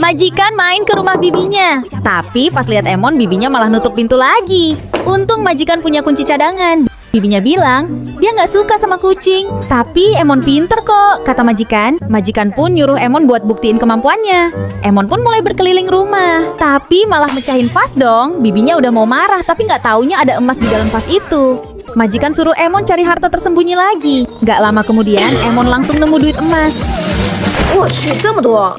Majikan main ke rumah bibinya. Tapi pas lihat Emon, bibinya malah nutup pintu lagi. Untung majikan punya kunci cadangan. Bibinya bilang, dia nggak suka sama kucing. Tapi Emon pinter kok, kata majikan. Majikan pun nyuruh Emon buat buktiin kemampuannya. Emon pun mulai berkeliling rumah. Tapi malah mecahin vas dong. Bibinya udah mau marah, tapi nggak taunya ada emas di dalam vas itu. Majikan suruh Emon cari harta tersembunyi lagi. Nggak lama kemudian, Emon langsung nemu duit emas.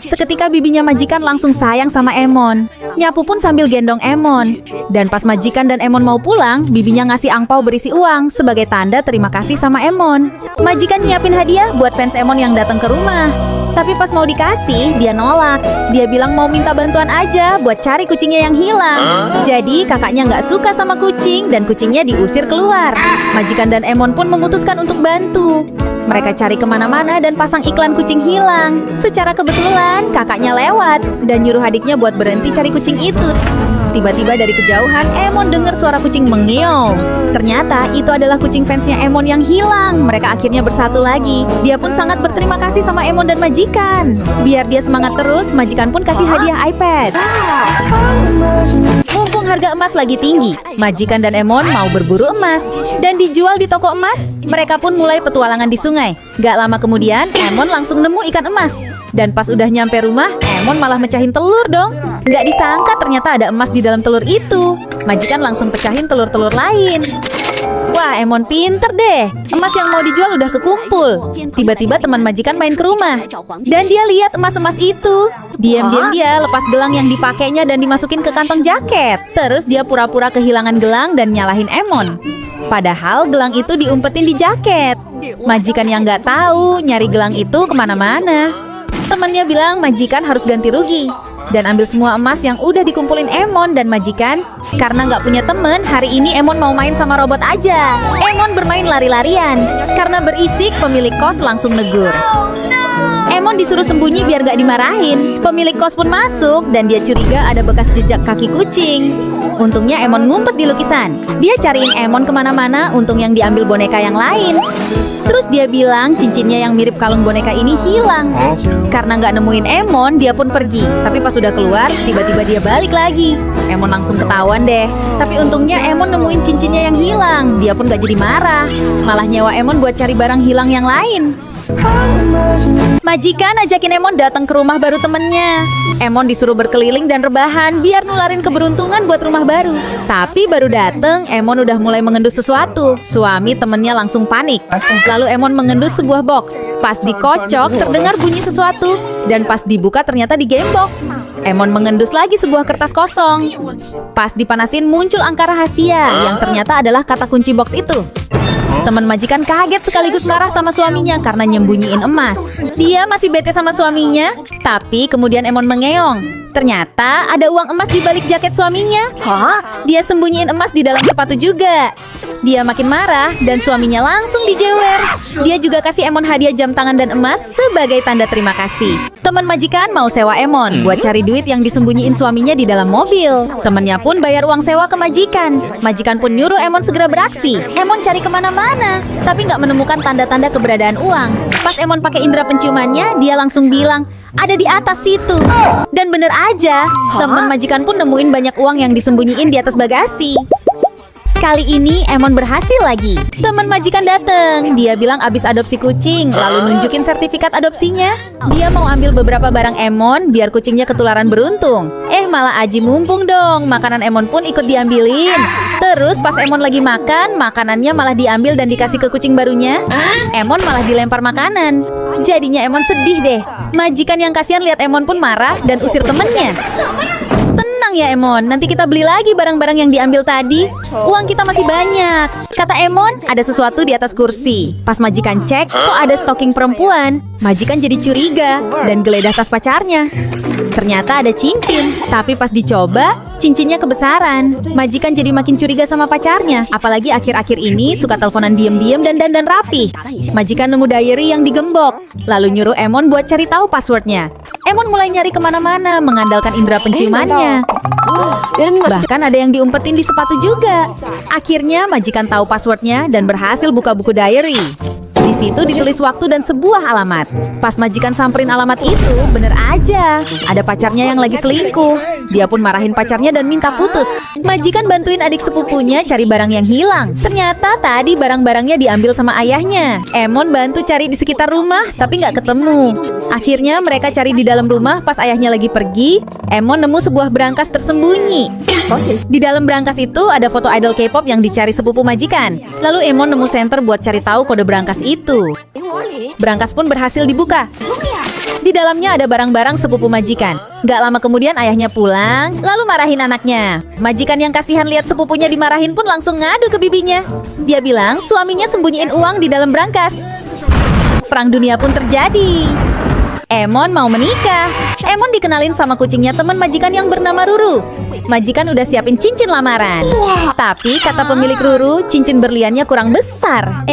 Seketika bibinya majikan langsung sayang sama Emon. Nyapu pun sambil gendong Emon. Dan pas majikan dan Emon mau pulang, bibinya ngasih angpau berisi uang sebagai tanda terima kasih sama Emon. Majikan nyiapin hadiah buat fans Emon yang datang ke rumah. Tapi pas mau dikasih, dia nolak. Dia bilang mau minta bantuan aja buat cari kucingnya yang hilang. Jadi kakaknya nggak suka sama kucing dan kucingnya diusir keluar. Majikan dan Emon pun memutuskan untuk bantu. Mereka cari kemana-mana dan pasang iklan kucing hilang. Secara kebetulan kakaknya lewat dan nyuruh adiknya buat berhenti cari kucing itu. Tiba-tiba dari kejauhan Emon dengar suara kucing mengeong. Ternyata itu adalah kucing fansnya Emon yang hilang. Mereka akhirnya bersatu lagi. Dia pun sangat berterima kasih sama Emon dan majikan. Biar dia semangat terus, majikan pun kasih hadiah iPad. Mumpung harga emas lagi tinggi, majikan dan Emon mau berburu emas dan dijual di toko emas. Mereka pun mulai petualangan di sungai. Gak lama kemudian, Emon langsung nemu ikan emas. Dan pas udah nyampe rumah, Emon malah mecahin telur dong. Gak disangka ternyata ada emas di dalam telur itu. Majikan langsung pecahin telur-telur lain. Wah, Emon pinter deh. Emas yang mau dijual udah kekumpul. Tiba-tiba teman majikan main ke rumah. Dan dia lihat emas-emas itu. Diam-diam dia lepas gelang yang dipakainya dan dimasukin ke kantong jaket. Terus dia pura-pura kehilangan gelang dan nyalahin Emon. Padahal gelang itu diumpetin di jaket. Majikan yang nggak tahu nyari gelang itu kemana-mana. Temannya bilang majikan harus ganti rugi dan ambil semua emas yang udah dikumpulin Emon dan majikan. Karena nggak punya temen, hari ini Emon mau main sama robot aja. Emon bermain lari-larian. Karena berisik, pemilik kos langsung negur. Emon disuruh sembunyi biar nggak dimarahin. Pemilik kos pun masuk dan dia curiga ada bekas jejak kaki kucing. Untungnya Emon ngumpet di lukisan. Dia cariin Emon kemana-mana, untung yang diambil boneka yang lain. Terus dia bilang cincinnya yang mirip kalung boneka ini hilang. Karena nggak nemuin Emon, dia pun pergi. Tapi pas udah keluar, tiba-tiba dia balik lagi. Emon langsung ketahuan deh. Tapi untungnya Emon nemuin cincinnya yang hilang. Dia pun nggak jadi marah. Malah nyewa Emon buat cari barang hilang yang lain. Majikan ajakin Emon datang ke rumah baru temennya. Emon disuruh berkeliling dan rebahan biar nularin keberuntungan buat rumah baru. Tapi baru dateng, Emon udah mulai mengendus sesuatu. Suami temennya langsung panik. Lalu Emon mengendus sebuah box. Pas dikocok, terdengar bunyi sesuatu. Dan pas dibuka ternyata digembok. Emon mengendus lagi sebuah kertas kosong. Pas dipanasin muncul angka rahasia yang ternyata adalah kata kunci box itu. Teman majikan kaget sekaligus marah sama suaminya karena nyembunyiin emas. Dia masih bete sama suaminya, tapi kemudian Emon mengeong. Ternyata ada uang emas di balik jaket suaminya. Dia sembunyiin emas di dalam sepatu juga. Dia makin marah dan suaminya langsung dijewer. Dia juga kasih Emon hadiah jam tangan dan emas sebagai tanda terima kasih. Teman majikan mau sewa Emon buat cari duit yang disembunyiin suaminya di dalam mobil. Temennya pun bayar uang sewa ke majikan. Majikan pun nyuruh Emon segera beraksi. Emon cari kemana-mana, tapi nggak menemukan tanda-tanda keberadaan uang. Pas Emon pakai indera penciumannya, dia langsung bilang, ada di atas situ. Dan bener aja, teman majikan pun nemuin banyak uang yang disembunyiin di atas bagasi. Kali ini Emon berhasil lagi. Teman majikan dateng. Dia bilang abis adopsi kucing, lalu nunjukin sertifikat adopsinya. Dia mau ambil beberapa barang Emon biar kucingnya ketularan beruntung. Malah aji mumpung dong. Makanan Emon pun ikut diambilin. Terus pas Emon lagi makan, makanannya malah diambil dan dikasih ke kucing barunya. Emon malah dilempar makanan. Jadinya Emon sedih deh. Majikan yang kasihan lihat Emon pun marah dan usir temennya. Tenang ya Emon, nanti kita beli lagi barang-barang yang diambil tadi. Uang kita masih banyak. Kata Emon, ada sesuatu di atas kursi. Pas majikan cek, kok ada stocking perempuan. Majikan jadi curiga dan geledah tas pacarnya. Ternyata ada cincin. Tapi pas dicoba, cincinnya kebesaran. Majikan jadi makin curiga sama pacarnya. Apalagi akhir-akhir ini suka teleponan diem-diem dan dandan rapi. Majikan nemu diary yang digembok. Lalu nyuruh Emon buat cari tahu passwordnya. Emon mulai nyari kemana-mana mengandalkan indera penciumannya. Bahkan ada yang diumpetin di sepatu juga. Akhirnya majikan tahu passwordnya dan berhasil buka buku diary. Di situ ditulis waktu dan sebuah alamat. Pas majikan samperin alamat itu, bener aja. Ada pacarnya yang lagi selingkuh. Dia pun marahin pacarnya dan minta putus. Majikan bantuin adik sepupunya cari barang yang hilang. Ternyata tadi barang-barangnya diambil sama ayahnya. Emon bantu cari di sekitar rumah, tapi nggak ketemu. Akhirnya mereka cari di dalam rumah pas ayahnya lagi pergi. Emon nemu sebuah brankas tersembunyi. Di dalam brankas itu ada foto idol K-pop yang dicari sepupu majikan. Lalu Emon nemu senter buat cari tahu kode brankas itu. Brankas pun berhasil dibuka. Di dalamnya ada barang-barang sepupu majikan. Gak lama kemudian ayahnya pulang, lalu marahin anaknya. Majikan yang kasihan lihat sepupunya dimarahin pun langsung ngadu ke bibinya. Dia bilang suaminya sembunyiin uang di dalam brankas. Perang dunia pun terjadi. Emon mau menikah. Emon dikenalin sama kucingnya teman majikan yang bernama Ruru. Majikan udah siapin cincin lamaran. Tapi kata pemilik Ruru, cincin berliannya kurang besar.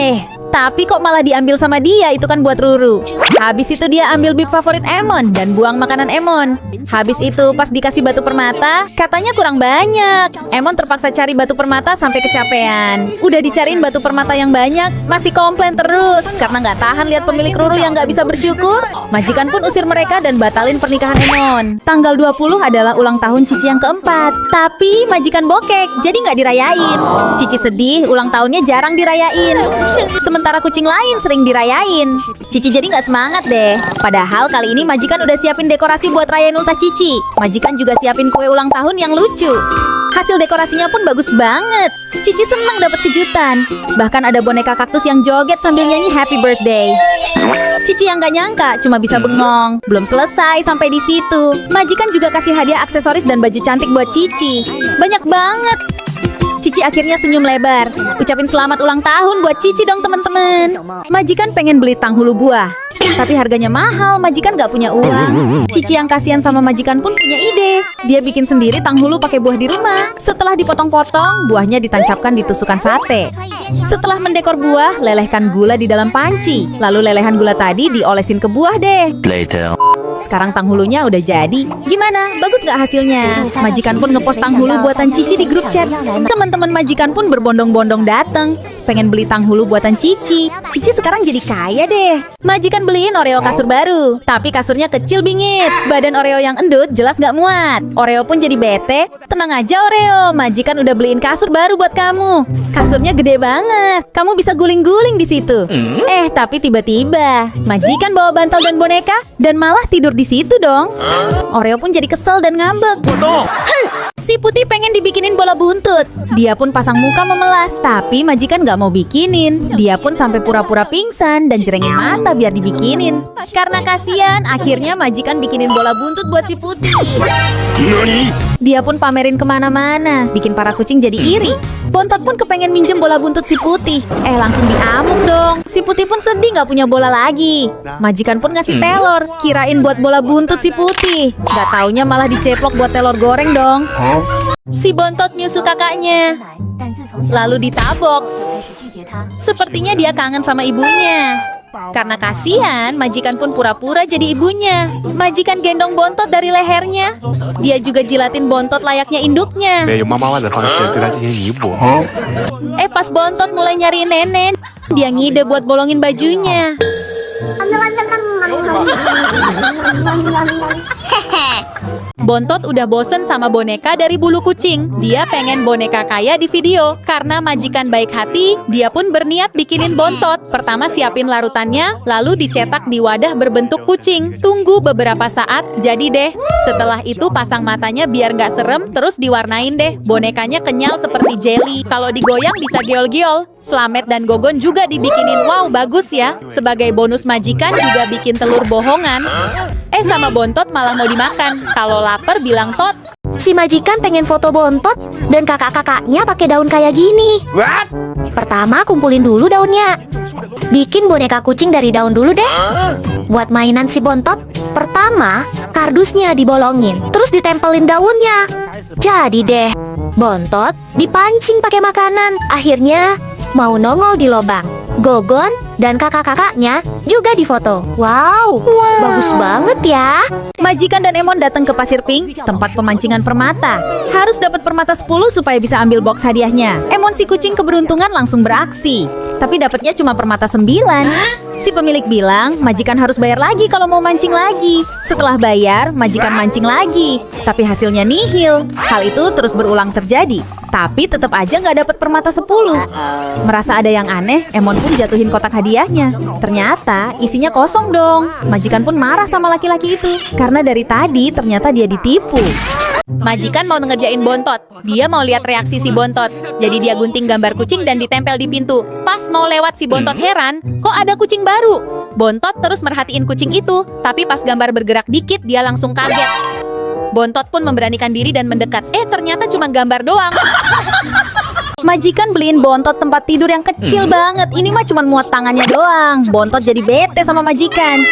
Tapi kok malah diambil sama dia, itu kan buat Ruru. Habis itu dia ambil bib favorit Emon dan buang makanan Emon. Habis itu pas dikasih batu permata, katanya kurang banyak. Emon terpaksa cari batu permata sampai kecapean. Udah dicariin batu permata yang banyak, masih komplain terus. Karena nggak tahan lihat pemilik Ruru yang nggak bisa bersyukur. Majikan pun usir mereka dan batalin pernikahan Emon. Tanggal 20 adalah ulang tahun Cici yang keempat. Tapi majikan bokek, jadi nggak dirayain. Cici sedih, ulang tahunnya jarang dirayain. Sementara kucing lain sering dirayain. Cici jadi nggak semangat deh. Padahal kali ini majikan udah siapin dekorasi buat rayain ultah Cici. Majikan juga siapin kue ulang tahun yang lucu. Hasil dekorasinya pun bagus banget. Cici senang dapat kejutan. Bahkan ada boneka kaktus yang joget sambil nyanyi happy birthday. Cici yang gak nyangka cuma bisa bengong. Belum selesai sampai di situ. Majikan juga kasih hadiah aksesoris dan baju cantik buat Cici. Banyak banget. Cici akhirnya senyum lebar. Ucapin selamat ulang tahun buat Cici dong teman-teman. Majikan pengen beli tanghulu buah, tapi harganya mahal, majikan gak punya uang. Cici yang kasihan sama majikan pun punya ide. Dia bikin sendiri tanghulu pakai buah di rumah. Setelah dipotong-potong, buahnya ditancapkan di tusukan sate. Setelah mendekor buah, lelehkan gula di dalam panci. Lalu lelehan gula tadi diolesin ke buah deh. Sekarang tanghulunya udah jadi. Gimana? Bagus gak hasilnya? Majikan pun ngepost tanghulu buatan Cici di grup chat. Teman-teman majikan pun berbondong-bondong dateng. Pengen beli tanghulu buatan Cici. Cici sekarang jadi kaya deh. Majikan beliin Oreo kasur baru. Tapi kasurnya kecil bingit. Badan Oreo yang endut jelas gak muat. Oreo pun jadi bete. Tenang aja Oreo, majikan udah beliin kasur baru buat kamu. Kasurnya gede banget. Kamu bisa guling-guling di situ. Tapi tiba-tiba majikan bawa bantal dan boneka dan malah tidur di situ dong. Oreo pun jadi kesel dan ngambek. Si Putih pengen dibikinin bola buntut. Dia pun pasang muka memelas, tapi majikan gak mau bikinin. Dia pun sampai pura-pura pingsan dan jerengin mata biar dibikinin. Karena kasihan, akhirnya majikan bikinin bola buntut buat si Putih. Dia pun pamerin kemana-mana, bikin para kucing jadi iri. Bontot pun kepengen minjem bola buntut si Putih. Langsung diamuk dong. Si Putih pun sedih gak punya bola lagi. Majikan pun ngasih telur, kirain buat bola buntut si Putih. Gak taunya malah diceplok buat telur goreng dong. Si Bontot nyusu kakaknya, lalu ditabok. Sepertinya dia kangen sama ibunya. Karena kasihan, majikan pun pura-pura jadi ibunya. Majikan gendong Bontot dari lehernya. Dia juga jilatin Bontot layaknya induknya. Pas Bontot mulai nyariin nenek, dia ngide buat bolongin bajunya. Bontot udah bosen sama boneka dari bulu kucing. Dia pengen boneka kaya di video. Karena majikan baik hati, dia pun berniat bikinin Bontot. Pertama siapin larutannya, lalu dicetak di wadah berbentuk kucing. Tunggu beberapa saat, jadi deh. Setelah itu pasang matanya biar gak serem, terus diwarnain deh. Bonekanya kenyal seperti jelly. Kalau digoyang bisa geol-geol. Slamet dan Gogon juga dibikinin. Wow, bagus ya. Sebagai bonus majikan juga bikin telur bohongan. Sama Bontot malah mau dimakan. Kalau lapar bilang tot. Si majikan pengen foto Bontot dan kakak-kakaknya pakai daun kayak gini. Pertama kumpulin dulu daunnya. Bikin boneka kucing dari daun dulu deh. Buat mainan si Bontot, pertama kardusnya dibolongin, terus ditempelin daunnya. Jadi deh, Bontot dipancing pakai makanan. Akhirnya mau nongol di lobang. Gogon dan kakak-kakaknya juga difoto. Wow, bagus banget ya. Majikan dan Emon datang ke Pasir Pink, tempat pemancingan permata. Harus dapat permata 10 supaya bisa ambil box hadiahnya. Emon si kucing keberuntungan langsung beraksi. Tapi dapatnya cuma permata 9. Si pemilik bilang, majikan harus bayar lagi kalau mau mancing lagi. Setelah bayar, majikan mancing lagi. Tapi hasilnya nihil. Hal itu terus berulang terjadi. Tapi tetap aja nggak dapat permata 10. Merasa ada yang aneh, Emon pun jatuhin kotak hadiahnya. Ternyata isinya kosong dong. Majikan pun marah sama laki-laki itu. Karena dari tadi ternyata dia ditipu. Majikan mau ngerjain Bontot. Dia mau lihat reaksi si Bontot. Jadi dia gunting gambar kucing dan ditempel di pintu. Pas mau lewat si Bontot heran, kok ada kucing baru? Bontot terus merhatiin kucing itu. Tapi pas gambar bergerak dikit, dia langsung kaget. Bontot pun memberanikan diri dan mendekat. Ternyata cuma gambar doang. Majikan beliin Bontot tempat tidur yang kecil banget. Ini mah cuma muat tangannya doang. Bontot jadi bete sama majikan.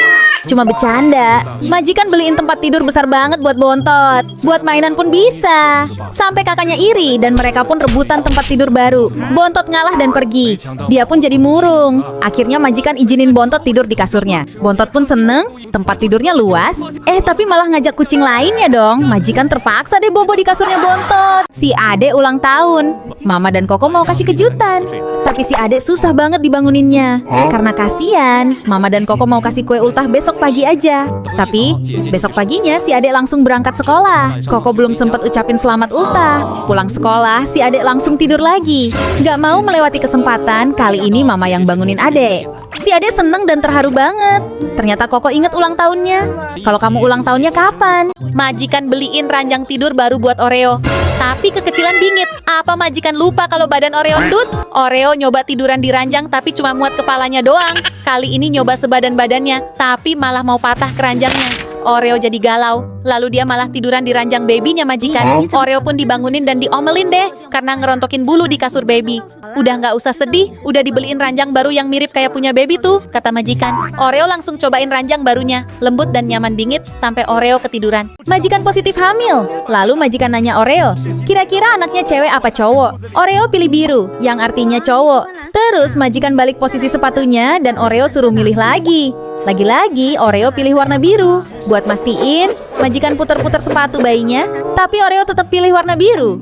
Cuma bercanda. Majikan beliin tempat tidur besar banget buat Bontot. Buat mainan pun bisa. Sampai kakaknya iri dan mereka pun rebutan tempat tidur baru. Bontot ngalah dan pergi. Dia pun jadi murung. Akhirnya majikan izinin Bontot tidur di kasurnya. Bontot pun seneng. Tempat tidurnya luas. Tapi malah ngajak kucing lainnya dong. Majikan terpaksa deh bobo di kasurnya Bontot. Si Ade ulang tahun. Mama dan Koko mau kasih kejutan. Tapi si Ade susah banget dibanguninnya. Karena kasihan, Mama dan Koko mau kasih kue ultah besok pagi aja. Tapi besok paginya si Ade langsung berangkat sekolah. Koko belum sempat ucapin selamat ultah. Pulang sekolah, si Ade langsung tidur lagi. Gak mau melewati kesempatan, kali ini Mama yang bangunin Ade. Si Ade seneng dan terharu banget. Ternyata Koko inget ulang tahunnya. Kalau kamu ulang tahunnya kapan? Majikan beliin ranjang tidur baru buat Oreo. Tapi kekecilan bingit. Apa majikan lupa kalau badan Oreo endut? Oreo nyoba tiduran di ranjang tapi cuma muat kepalanya doang. Kali ini nyoba sebadan-badannya, tapi malah mau patah keranjangnya. Oreo jadi galau, lalu dia malah tiduran di ranjang babynya majikan. Oreo pun dibangunin dan diomelin deh, karena ngerontokin bulu di kasur baby. Udah nggak usah sedih, udah dibeliin ranjang baru yang mirip kayak punya baby tuh, kata majikan. Oreo langsung cobain ranjang barunya, lembut dan nyaman bingit, sampai Oreo ketiduran. Majikan positif hamil. Lalu majikan nanya Oreo, kira-kira anaknya cewek apa cowok? Oreo pilih biru, yang artinya cowok. Terus majikan balik posisi sepatunya dan Oreo suruh milih lagi. Lagi-lagi Oreo pilih warna biru. Buat mastiin, majikan putar-putar sepatu bayinya, tapi Oreo tetap pilih warna biru.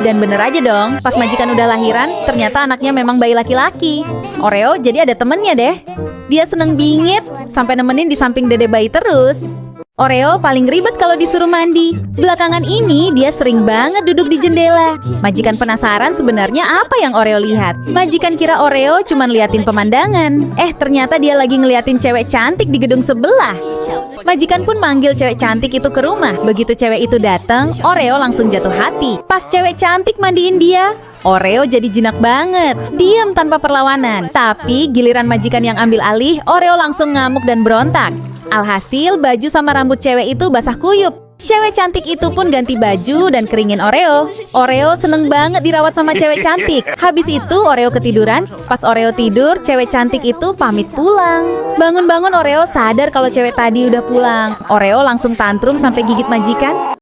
Dan bener aja dong, pas majikan udah lahiran, ternyata anaknya memang bayi laki-laki. Oreo jadi ada temennya deh. Dia seneng bingit, sampai nemenin di samping dede bayi terus. Oreo paling ribet kalau disuruh mandi. Belakangan ini dia sering banget duduk di jendela. Majikan penasaran sebenarnya apa yang Oreo lihat. Majikan kira Oreo cuman liatin pemandangan. Ternyata dia lagi ngeliatin cewek cantik di gedung sebelah. Majikan pun manggil cewek cantik itu ke rumah. Begitu cewek itu datang, Oreo langsung jatuh hati. Pas cewek cantik mandiin dia, Oreo jadi jinak banget. Diam tanpa perlawanan. Tapi giliran majikan yang ambil alih, Oreo langsung ngamuk dan berontak. Alhasil baju sama rambut cewek itu basah kuyup. Cewek cantik itu pun ganti baju dan keringin Oreo. Oreo seneng banget dirawat sama cewek cantik. Habis itu Oreo ketiduran. Pas Oreo tidur, cewek cantik itu pamit pulang. Bangun-bangun Oreo sadar kalau cewek tadi udah pulang. Oreo langsung tantrum sampai gigit majikan.